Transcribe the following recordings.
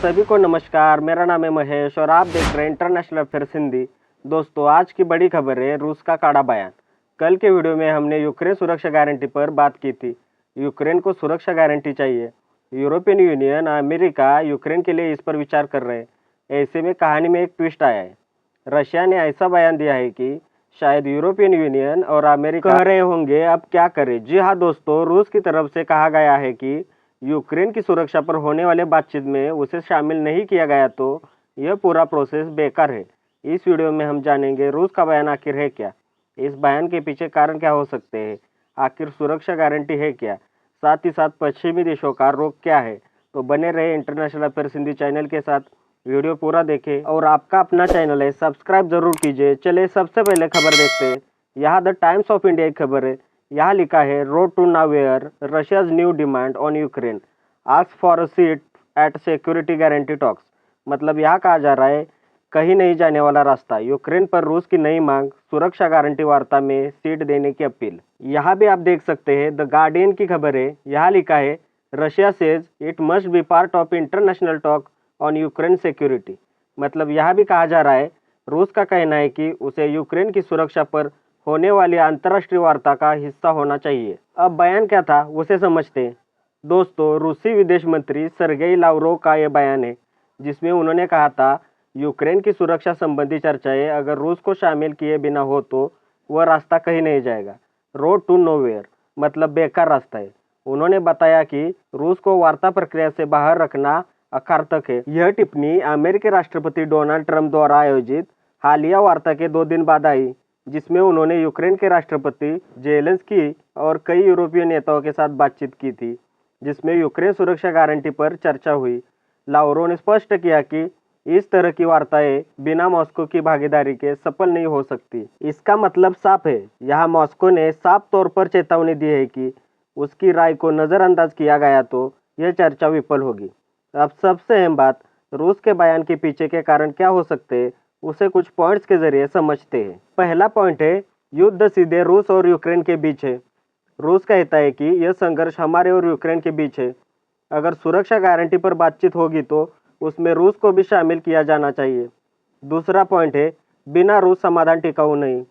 सभी को नमस्कार। मेरा नाम है महेश और आप देख रहे हैं इंटरनेशनल अफेयर्स हिंदी। दोस्तों, आज की बड़ी खबर है रूस का कड़ा बयान। कल के वीडियो में हमने यूक्रेन सुरक्षा गारंटी पर बात की थी। यूक्रेन को सुरक्षा गारंटी चाहिए। यूरोपियन यूनियन, अमेरिका यूक्रेन के लिए इस पर विचार कर रहे हैं। ऐसे में कहानी में एक ट्विस्ट आया है। रशिया ने ऐसा बयान दिया है कि शायद यूरोपियन यूनियन और अमेरिका कह रहे होंगे अब क्या करें। जी हाँ दोस्तों, रूस की तरफ से कहा गया है कि यूक्रेन की सुरक्षा पर होने वाले बातचीत में उसे शामिल नहीं किया गया तो यह पूरा प्रोसेस बेकार है। इस वीडियो में हम जानेंगे रूस का बयान आखिर है क्या, इस बयान के पीछे कारण क्या हो सकते हैं, आखिर सुरक्षा गारंटी है क्या, साथ ही साथ पश्चिमी देशों का रोक क्या है। तो बने रहे इंटरनेशनल अफेयर्स हिंदी चैनल के साथ, वीडियो पूरा देखें और आपका अपना चैनल है सब्सक्राइब जरूर कीजिए। चलिए सबसे पहले खबर देखते हैं। यहाँ द टाइम्स ऑफ इंडिया की खबर है। यहाँ लिखा है road to nowhere, Russia's new demand on Ukraine, ask for a seat at security guarantee talks. मतलब यहाँ कहा जा रहा है कहीं नहीं जाने वाला रास्ता, यूक्रेन पर रूस की नई मांग, सुरक्षा गारंटी वार्ता में सीट देने की अपील। यहाँ भी आप देख सकते हैं द गार्डियन की खबर है। यहाँ लिखा है Russia says it must be part of international talk on Ukraine security. मतलब यहाँ भी कहा जा रहा है रूस का कहना है कि उसे यूक्रेन की सुरक्षा पर होने वाली अंतर्राष्ट्रीय वार्ता का हिस्सा होना चाहिए। अब बयान क्या था उसे समझते हैं। दोस्तों, रूसी विदेश मंत्री सर्गेई लावरोव का यह बयान है जिसमें उन्होंने कहा था यूक्रेन की सुरक्षा संबंधी चर्चाएं अगर रूस को शामिल किए बिना हो तो वह रास्ता कहीं नहीं जाएगा। रोड टू नोवेयर मतलब बेकार रास्ता है। उन्होंने बताया कि रूस को वार्ता प्रक्रिया से बाहर रखना अर्थक है। यह टिप्पणी अमेरिकी राष्ट्रपति डोनाल्ड ट्रंप द्वारा आयोजित हालिया वार्ता के 2 दिन बाद आई, जिसमें उन्होंने यूक्रेन के राष्ट्रपति जेलेंस्की और कई यूरोपीय नेताओं के साथ बातचीत की थी, जिसमें यूक्रेन सुरक्षा गारंटी पर चर्चा हुई। लावरोव ने स्पष्ट किया कि इस तरह की वार्ताएं बिना मॉस्को की भागीदारी के सफल नहीं हो सकती। इसका मतलब साफ है। यहाँ मॉस्को ने साफ तौर पर चेतावनी दी है कि उसकी राय को नज़रअंदाज किया गया तो यह चर्चा विफल होगी। अब सबसे अहम बात, रूस के बयान के पीछे के कारण क्या हो सकते हैं उसे कुछ पॉइंट्स के जरिए समझते हैं। पहला पॉइंट है युद्ध सीधे रूस और यूक्रेन के बीच है। रूस कहता है कि यह संघर्ष हमारे और यूक्रेन के बीच है। अगर सुरक्षा गारंटी पर बातचीत होगी तो उसमें रूस को भी शामिल किया जाना चाहिए। दूसरा पॉइंट है बिना रूस समाधान टिकाऊ नहीं।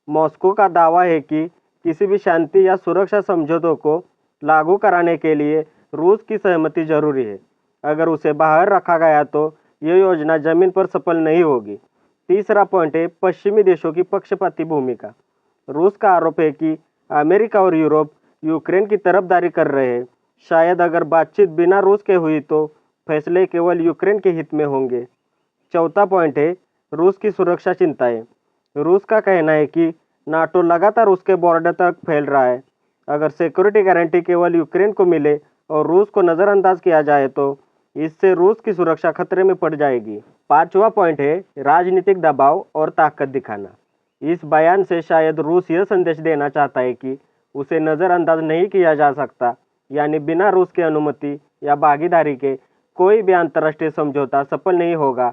मॉस्को का दावा है कि किसी भी शांति या सुरक्षा समझौतों को लागू कराने के लिए रूस की सहमति जरूरी है। अगर उसे बाहर रखा गया तो यह योजना जमीन पर सफल नहीं होगी। तीसरा पॉइंट है पश्चिमी देशों की पक्षपाती भूमिका। रूस का आरोप है कि अमेरिका और यूरोप यूक्रेन की तरफदारी कर रहे हैं। शायद अगर बातचीत बिना रूस के हुई तो फैसले केवल यूक्रेन के हित में होंगे। चौथा पॉइंट है रूस की सुरक्षा चिंताएं। रूस का कहना है कि नाटो लगातार उसके बॉर्डर तक फैल रहा है। अगर सिक्योरिटी गारंटी केवल यूक्रेन को मिले और रूस को नज़रअंदाज किया जाए तो इससे रूस की सुरक्षा खतरे में पड़ जाएगी। पांचवा पॉइंट है राजनीतिक दबाव और ताकत दिखाना। इस बयान से शायद रूस यह संदेश देना चाहता है कि उसे नज़रअंदाज नहीं किया जा सकता, यानी बिना रूस की अनुमति या भागीदारी के कोई भी अंतर्राष्ट्रीय समझौता सफल नहीं होगा।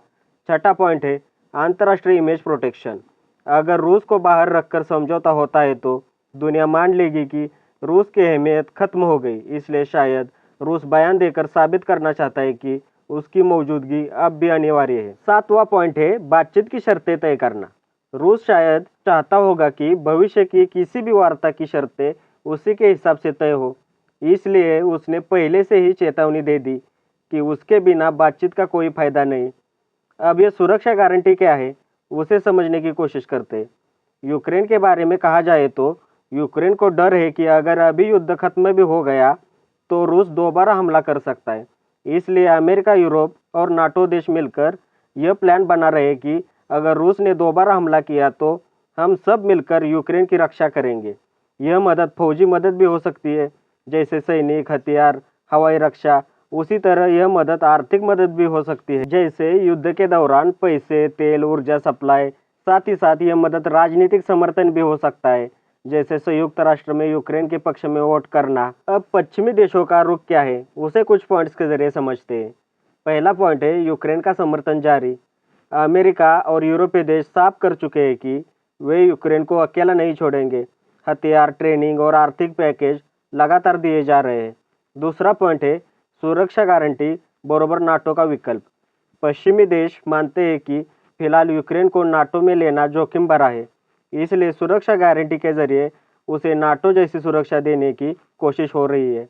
छठा पॉइंट है अंतर्राष्ट्रीय इमेज प्रोटेक्शन। अगर रूस को बाहर रखकर समझौता होता है तो दुनिया मान लेगी कि रूस की अहमियत खत्म हो गई। इसलिए शायद रूस बयान देकर साबित करना चाहता है कि उसकी मौजूदगी अब भी अनिवार्य है। सातवां पॉइंट है बातचीत की शर्तें तय करना। रूस शायद चाहता होगा कि भविष्य की किसी भी वार्ता की शर्तें उसी के हिसाब से तय हो। इसलिए उसने पहले से ही चेतावनी दे दी कि उसके बिना बातचीत का कोई फायदा नहीं। अब यह सुरक्षा गारंटी क्या है उसे समझने की कोशिश करते हैं। यूक्रेन के बारे में कहा जाए तो यूक्रेन को डर है कि अगर अभी युद्ध खत्म भी हो गया तो रूस दोबारा हमला कर सकता है। इसलिए अमेरिका, यूरोप और नाटो देश मिलकर यह प्लान बना रहे कि अगर रूस ने दोबारा हमला किया तो हम सब मिलकर यूक्रेन की रक्षा करेंगे। यह मदद फौजी मदद भी हो सकती है, जैसे सैनिक, हथियार, हवाई रक्षा। उसी तरह यह मदद आर्थिक मदद भी हो सकती है, जैसे युद्ध के दौरान पैसे, तेल, ऊर्जा सप्लाई। साथ ही साथ यह मदद राजनीतिक समर्थन भी हो सकता है, जैसे संयुक्त राष्ट्र में यूक्रेन के पक्ष में वोट करना। अब पश्चिमी देशों का रुख क्या है उसे कुछ पॉइंट्स के जरिए समझते हैं। पहला पॉइंट है यूक्रेन का समर्थन जारी। अमेरिका और यूरोपीय देश साफ कर चुके हैं कि वे यूक्रेन को अकेला नहीं छोड़ेंगे। हथियार, ट्रेनिंग और आर्थिक पैकेज लगातार दिए जा रहे हैं। दूसरा पॉइंट है सुरक्षा गारंटी बरोबर नाटो का विकल्प। पश्चिमी देश मानते हैं कि फिलहाल यूक्रेन को नाटो में लेना जोखिम भरा है, इसलिए सुरक्षा गारंटी के जरिए उसे नाटो जैसी सुरक्षा देने की कोशिश हो रही है।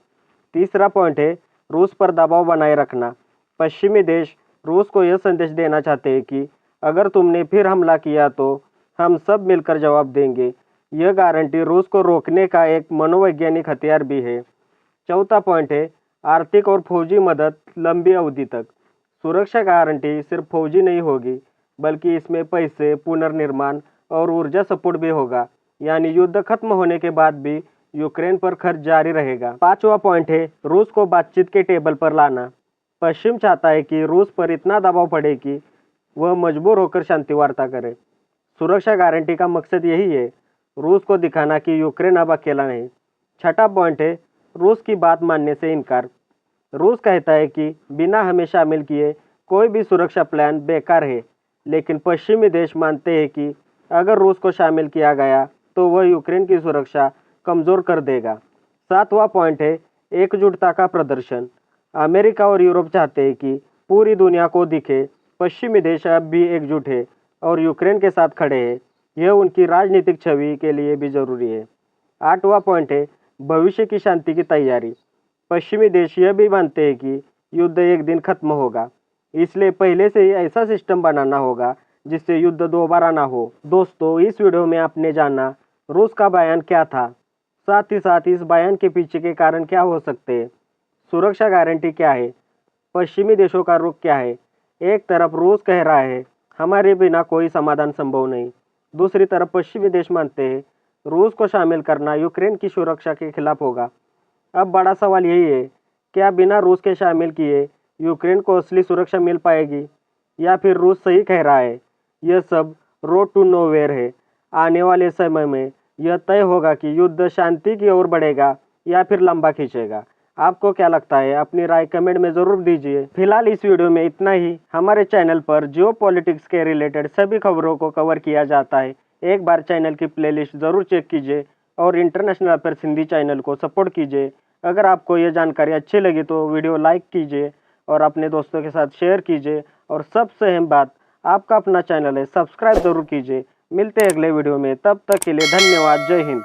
तीसरा पॉइंट है रूस पर दबाव बनाए रखना। पश्चिमी देश रूस को यह संदेश देना चाहते हैं कि अगर तुमने फिर हमला किया तो हम सब मिलकर जवाब देंगे। यह गारंटी रूस को रोकने का एक मनोवैज्ञानिक हथियार भी है। चौथा पॉइंट है आर्थिक और फौजी मदद लंबी अवधि तक। सुरक्षा गारंटी सिर्फ फौजी नहीं होगी, बल्कि इसमें पैसे, पुनर्निर्माण और ऊर्जा सपोर्ट भी होगा, यानी युद्ध खत्म होने के बाद भी यूक्रेन पर खर्च जारी रहेगा। पांचवा पॉइंट है रूस को बातचीत के टेबल पर लाना। पश्चिम चाहता है कि रूस पर इतना दबाव पड़े कि वह मजबूर होकर शांति वार्ता करे। सुरक्षा गारंटी का मकसद यही है, रूस को दिखाना कि यूक्रेन अब अकेला नहीं। छठा पॉइंट है रूस की बात मानने से इनकार। रूस कहता है कि बिना हमें शामिल किए कोई भी सुरक्षा प्लान बेकार है, लेकिन पश्चिमी देश मानते हैं कि अगर रूस को शामिल किया गया तो वह यूक्रेन की सुरक्षा कमजोर कर देगा। सातवां पॉइंट है एकजुटता का प्रदर्शन। अमेरिका और यूरोप चाहते हैं कि पूरी दुनिया को दिखे पश्चिमी देश अब भी एकजुट है और यूक्रेन के साथ खड़े हैं। यह उनकी राजनीतिक छवि के लिए भी जरूरी है। आठवां पॉइंट है भविष्य की शांति की तैयारी। पश्चिमी देश यह भी मानते हैं कि युद्ध एक दिन खत्म होगा, इसलिए पहले से ही ऐसा सिस्टम बनाना होगा जिससे युद्ध दोबारा ना हो। दोस्तों, इस वीडियो में आपने जाना रूस का बयान क्या था, साथ ही साथ इस बयान के पीछे के कारण क्या हो सकते हैं, सुरक्षा गारंटी क्या है, पश्चिमी देशों का रुख क्या है। एक तरफ रूस कह रहा है हमारे बिना कोई समाधान संभव नहीं, दूसरी तरफ पश्चिमी देश मानते हैं रूस को शामिल करना यूक्रेन की सुरक्षा के खिलाफ होगा। अब बड़ा सवाल यही है, क्या बिना रूस के शामिल किए यूक्रेन को असली सुरक्षा मिल पाएगी, या फिर रूस सही कह रहा है। यह सब रोड टू नोवेयर है। आने वाले समय में यह तय होगा कि युद्ध शांति की ओर बढ़ेगा या फिर लंबा खींचेगा। आपको क्या लगता है, अपनी राय कमेंट में ज़रूर दीजिए। फिलहाल इस वीडियो में इतना ही। हमारे चैनल पर जियोपॉलिटिक्स के रिलेटेड सभी खबरों को कवर किया जाता है। एक बार चैनल की प्लेलिस्ट ज़रूर चेक कीजिए और इंटरनेशनल अफेयर्स हिंदी चैनल को सपोर्ट कीजिए। अगर आपको ये जानकारी अच्छी लगी तो वीडियो लाइक कीजिए और अपने दोस्तों के साथ शेयर कीजिए। और सबसे अहम बात, आपका अपना चैनल है, सब्सक्राइब ज़रूर कीजिए। मिलते हैं अगले वीडियो में, तब तक के लिए धन्यवाद। जय हिंद।